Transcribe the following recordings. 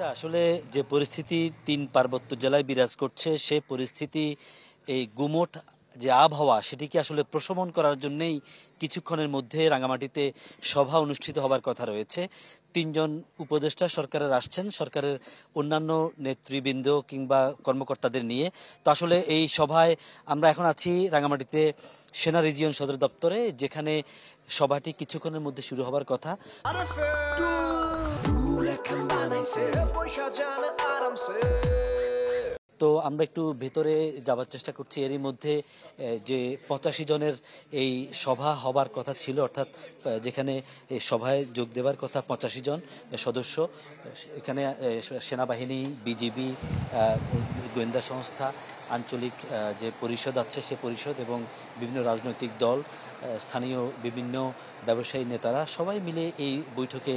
আসলে যে পরিস্থিতি ৩ পার্বত্য জেলায় বিরাজ করছে সে পরিস্থিতি এই গুমোট যে আবহাওয়া সেটিকে আসলে প্রশমন করার জন্যই কিছুক্ষণের মধ্যে রাঙামাটিতে সভা অনুষ্ঠিত হবার কথা রয়েছে। ৩ জন উপদেষ্টা সরকারের আসছেন, সরকারের অন্যান্য নেতৃবৃন্দ কিংবা কর্মকর্তাদের নিয়ে। তো আসলে এই সভায় আমরা এখন আছি রাঙামাটিতে সেনা রিজিয়ন সদর দপ্তরে, যেখানে সভাটি কিছুক্ষণের মধ্যে শুরু হবার কথা। তো আমরা একটু ভেতরে যাবার চেষ্টা করছি। এরই মধ্যে যে ৮৫ জনের এই সভা হবার কথা ছিল, অর্থাৎ যেখানে এই সভায় যোগ দেওয়ার কথা ৮৫ জন সদস্য, এখানে সেনাবাহিনী, বিজিবি, গোয়েন্দা সংস্থা, আঞ্চলিক যে পরিষদ আছে সে পরিষদ এবং বিভিন্ন রাজনৈতিক দল, স্থানীয় বিভিন্ন ব্যবসায়ী নেতারা সবাই মিলে এই বৈঠকে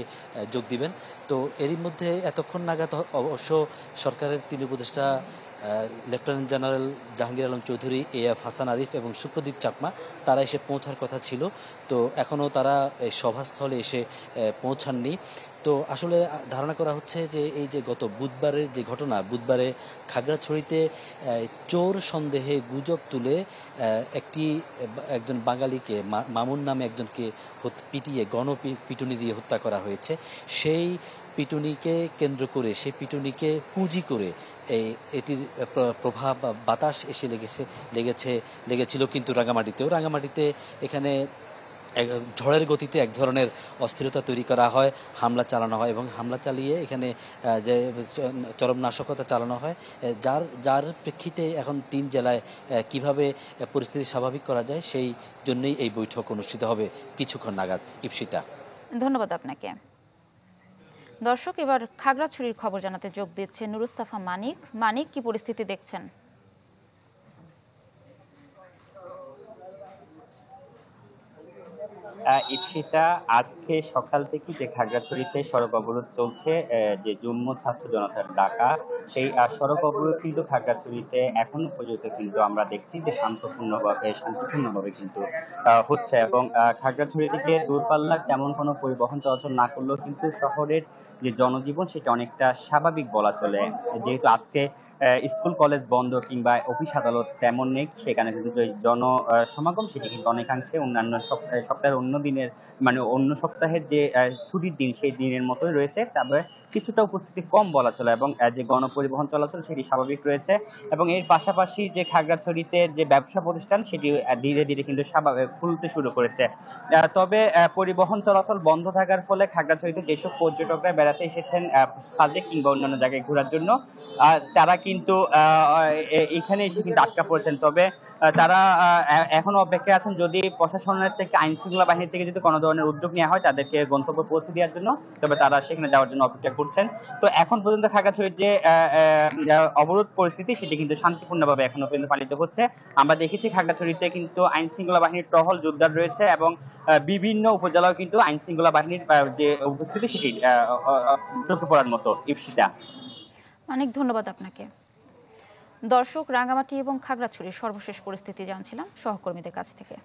যোগ দিবেন। তো এরই মধ্যে এতক্ষণ নাগাদ অবশ্য সরকারের ৩ উপদেষ্টা lieutenant general Jahangir Alam Chowdhury, AF Hasan Arif এবং শুক্রদীপ চাকমা তারা এসে পৌঁছার কথা ছিল। তো এখনও তারা এই সভাস্থলে এসে পৌঁছাননি। তো আসলে ধারণা করা হচ্ছে যে এই যে গত বুধবারের যে ঘটনা, বুধবারে খাগড়াছড়িতে চোর সন্দেহে গুজব তুলে একজন বাঙালিকে, মামুন নামে একজনকে পিটিয়ে গণপিটুনি দিয়ে হত্যা করা হয়েছে। সেই পিটুনিকে কেন্দ্র করে, সেই পিটুনিকে পুঁজি করে এটির প্রভাব বাতাস এসে লেগেছিল কিন্তু রাঙামাটিতে এখানে ঝড়ের গতিতে এক ধরনের অস্থিরতা তৈরি করা হয়, হামলা চালানো হয় এবং হামলা চালিয়ে এখানে যে চরম নাশকতা চালানো হয়, যার প্রেক্ষিতে এখন ৩ জেলায় কিভাবে পরিস্থিতি স্বাভাবিক করা যায় সেই জন্যই এই বৈঠক অনুষ্ঠিত হবে কিছুক্ষণ নাগাদ। ইপসিতা, ধন্যবাদ আপনাকে। দর্শক, এবার খাগড়াছড়ির খবর জানাতে যোগ দিচ্ছে নুরুস্তাফা মানিক। কি পরিস্থিতি দেখছেন? ইপসিতা, আজকে সকাল থেকে যে খাগড়াছড়িতে সড়ক অবরোধ চলছে, যে যুগ্ম ছাত্র জনতার ডাকা, সেই সড়ক অবরোধ কিন্তু খাগড়াছড়িতে এখনো পর্যন্ত কিন্তু আমরা দেখছি যে শান্তিপূর্ণভাবে কিন্তু হচ্ছে। এবং খাগড়াছড়ি থেকে দূরপাল্লার তেমন কোনো পরিবহন চলাচল না করলেও কিন্তু শহরের যে জনজীবন সেটা অনেকটা স্বাভাবিক বলা চলে। যেহেতু আজকে স্কুল কলেজ বন্ধ কিংবা অফিস আদালত তেমন নেই, সেখানে কিন্তু জন সমাগম সেটি কিন্তু অনেকাংশে অন্যান্য সপ্তাহের অন্য দিনের, মানে অন্য সপ্তাহের যে ছুটির দিন সেই দিনের মতোই রয়েছে। তবে কিছুটা উপস্থিতি কম বলা চলে এবং যে গণপরিবহন চলাচল সেটি স্বাভাবিক রয়েছে। এবং এর পাশাপাশি যে খাগড়াছড়িতে যে ব্যবসা প্রতিষ্ঠান সেটি ধীরে ধীরে কিন্তু স্বাভাবিক খুলতে শুরু করেছে। তবে পরিবহন চলাচল বন্ধ থাকার ফলে খাগড়াছড়িতে যেসব পর্যটকরা বেড়াতে এসেছেন সাজেক কিংবা অন্যান্য জায়গায় ঘোরার জন্য, তারা কিন্তু এখানে এসে কিন্তু আটকা পড়েছেন। তবে তারা এখনো অপেক্ষায় আছেন, যদি প্রশাসনের থেকে, আইন শৃঙ্খলা বাহিনী থেকে যদি কোনো ধরনের উদ্যোগ নেওয়া হয় তাদেরকে গন্তব্যে পৌঁছে দেওয়ার জন্য, তবে তারা সেখানে যাওয়ার জন্য অপেক্ষা করছেন। তো এখন পর্যন্ত খাগড়াছড়ির যে অবরোধ পরিস্থিতি সেটি কিন্তু শান্তিপূর্ণভাবে এখনো পর্যন্ত পালিত হচ্ছে। আমরা দেখেছি খাগড়াছড়িতে কিন্তু আইন শৃঙ্খলা বাহিনীর টহল জোরদার রয়েছে এবং বিভিন্ন উপজেলাও কিন্তু আইন শৃঙ্খলা বাহিনীর যে উপস্থিতি সেটি চোখে পড়ার মতো। ইপসিতা, অনেক ধন্যবাদ আপনাকে। দর্শক, রাঙ্গামাটি এবং খাগড়াছড়ির সর্বশেষ পরিস্থিতি জানছিলাম সহকর্মীদের কাছ থেকে।